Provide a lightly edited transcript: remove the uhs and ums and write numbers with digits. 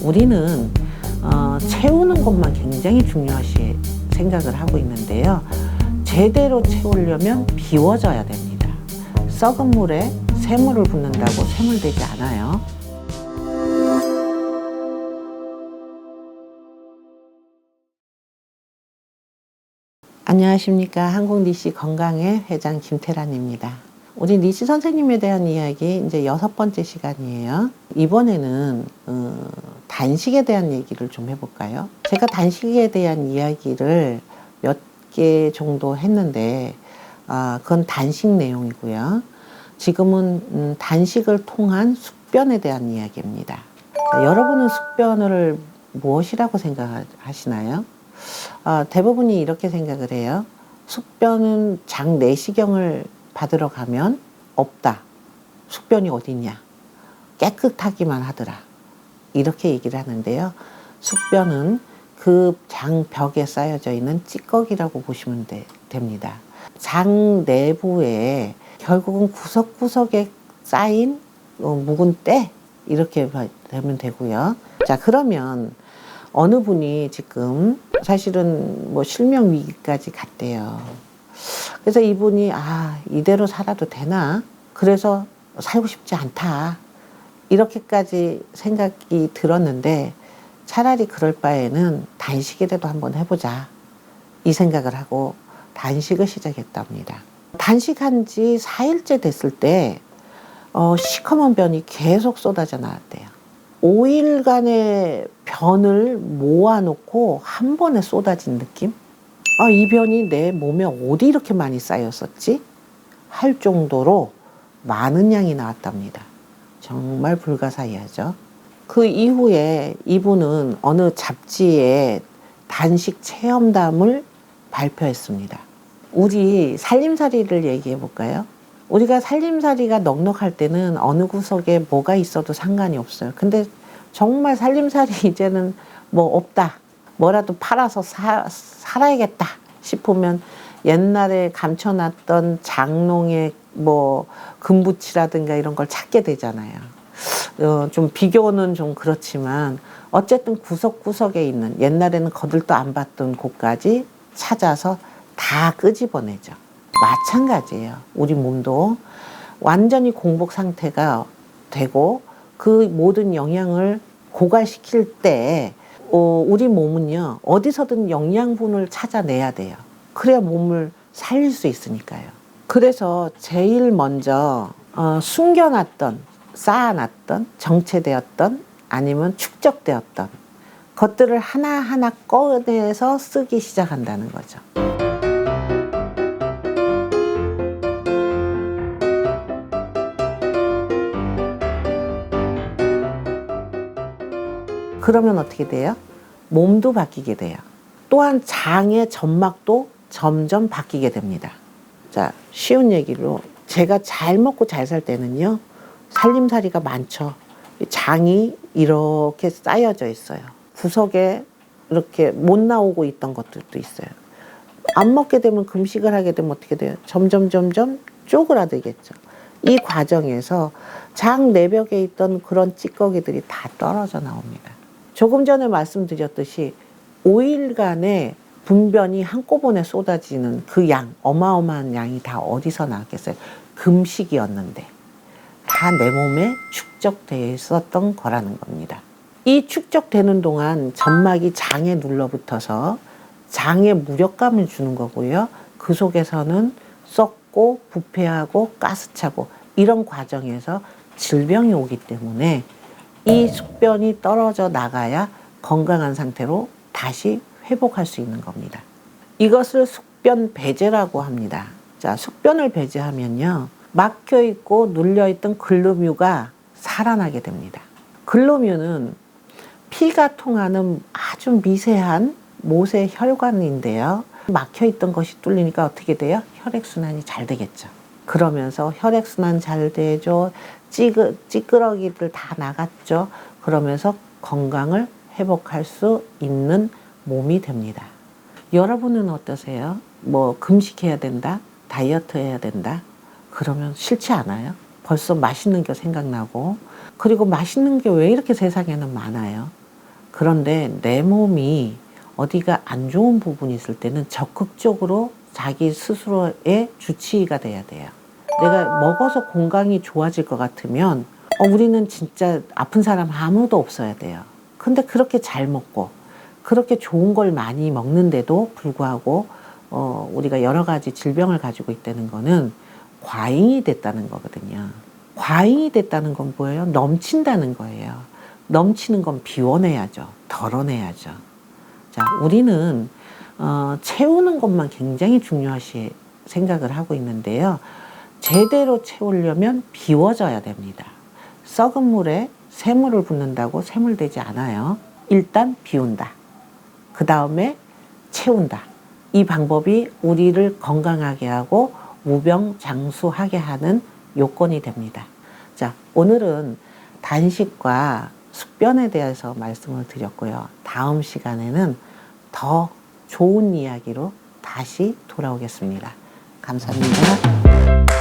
우리는 채우는 것만 굉장히 중요시 생각을 하고 있는데요. 제대로 채우려면 비워져야 됩니다. 썩은 물에 새물을 붓는다고 새물되지 않아요. 안녕하십니까. 한국니시 건강의 회장 김태란입니다. 우리 니시 선생님에 대한 이야기 이제 6번째 시간이에요. 이번에는 단식에 대한 얘기를 좀 해볼까요? 제가 단식에 대한 이야기를 몇 개 정도 했는데 그건 단식 내용이고요. 지금은 단식을 통한 숙변에 대한 이야기입니다. 자, 여러분은 숙변을 무엇이라고 생각하시나요? 대부분이 이렇게 생각을 해요. 숙변은 장 내시경을 받으러 가면 없다. 숙변이 어딨냐. 깨끗하기만 하더라. 이렇게 얘기를 하는데요. 숙변은 그 장 벽에 쌓여져 있는 찌꺼기라고 보시면 됩니다. 장 내부에 결국은 구석구석에 쌓인 묵은 때 이렇게 되면 되고요. 자, 그러면 어느 분이 지금 사실은 뭐 실명 위기까지 갔대요. 그래서 이분이 이대로 살아도 되나? 그래서 살고 싶지 않다. 이렇게까지 생각이 들었는데 차라리 그럴 바에는 단식이라도 한번 해보자. 이 생각을 하고 단식을 시작했답니다. 단식한 지 4일째 됐을 때 시커먼 변이 계속 쏟아져 나왔대요. 5일간의 변을 모아놓고 한 번에 쏟아진 느낌? 이 변이 내 몸에 어디 이렇게 많이 쌓였었지? 할 정도로 많은 양이 나왔답니다. 정말 불가사의하죠. 그 이후에 이분은 어느 잡지에 단식 체험담을 발표했습니다. 우리 살림살이를 얘기해 볼까요? 우리가 살림살이가 넉넉할 때는 어느 구석에 뭐가 있어도 상관이 없어요. 근데 정말 살림살이 이제는 뭐 없다. 뭐라도 팔아서 살아야겠다 싶으면 옛날에 감춰놨던 장롱에 뭐 금붙이라든가 이런 걸 찾게 되잖아요. 좀 비교는 좀 그렇지만 어쨌든 구석구석에 있는 옛날에는 거들떠 안 봤던 곳까지 찾아서 다 끄집어내죠. 마찬가지예요. 우리 몸도 완전히 공복 상태가 되고 그 모든 영양을 고갈시킬 때 우리 몸은요 어디서든 영양분을 찾아내야 돼요. 그래야 몸을 살릴 수 있으니까요. 그래서 제일 먼저 숨겨놨던 쌓아놨던 정체되었던 아니면 축적되었던 것들을 하나하나 꺼내서 쓰기 시작한다는 거죠. 그러면 어떻게 돼요? 몸도 바뀌게 돼요. 또한 장의 점막도 점점 바뀌게 됩니다. 자, 쉬운 얘기로 제가 잘 먹고 잘 살 때는요. 살림살이가 많죠. 장이 이렇게 쌓여져 있어요. 구석에 이렇게 못 나오고 있던 것들도 있어요. 안 먹게 되면 금식을 하게 되면 어떻게 돼요? 점점 쪼그라들겠죠. 이 과정에서 장 내벽에 있던 그런 찌꺼기들이 다 떨어져 나옵니다. 조금 전에 말씀드렸듯이 5일간의 분변이 한꺼번에 쏟아지는 그 양, 어마어마한 양이 다 어디서 나왔겠어요? 금식이었는데 다 내 몸에 축적되어 있었던 거라는 겁니다. 이 축적되는 동안 점막이 장에 눌러붙어서 장에 무력감을 주는 거고요. 그 속에서는 썩고 부패하고 가스차고 이런 과정에서 질병이 오기 때문에 이 숙변이 떨어져 나가야 건강한 상태로 다시 회복할 수 있는 겁니다. 이것을 숙변 배제라고 합니다. 자, 숙변을 배제하면요. 막혀있고 눌려있던 글루뮤가 살아나게 됩니다. 글루뮤는 피가 통하는 아주 미세한 모세 혈관인데요. 막혀있던 것이 뚫리니까 어떻게 돼요? 혈액순환이 잘 되겠죠. 그러면서 혈액순환 잘 되죠. 찌끄러기들 다 나갔죠. 그러면서 건강을 회복할 수 있는 몸이 됩니다. 여러분은 어떠세요? 뭐 금식해야 된다? 다이어트 해야 된다? 그러면 싫지 않아요? 벌써 맛있는 게 생각나고 그리고 맛있는 게 왜 이렇게 세상에는 많아요? 그런데 내 몸이 어디가 안 좋은 부분이 있을 때는 적극적으로 자기 스스로의 주치의가 돼야 돼요. 내가 먹어서 건강이 좋아질 것 같으면 우리는 진짜 아픈 사람 아무도 없어야 돼요. 근데 그렇게 잘 먹고 그렇게 좋은 걸 많이 먹는데도 불구하고 우리가 여러 가지 질병을 가지고 있다는 거는 과잉이 됐다는 거거든요. 과잉이 됐다는 건 뭐예요? 넘친다는 거예요. 넘치는 건 비워내야죠. 덜어내야죠. 자, 우리는 채우는 것만 굉장히 중요하시 생각을 하고 있는데요. 제대로 채우려면 비워져야 됩니다. 썩은 물에 새물을 붓는다고 새물되지 않아요. 일단 비운다. 그 다음에 채운다. 이 방법이 우리를 건강하게 하고 무병장수하게 하는 요건이 됩니다. 자, 오늘은 단식과 숙변에 대해서 말씀을 드렸고요. 다음 시간에는 더 좋은 이야기로 다시 돌아오겠습니다. 감사합니다.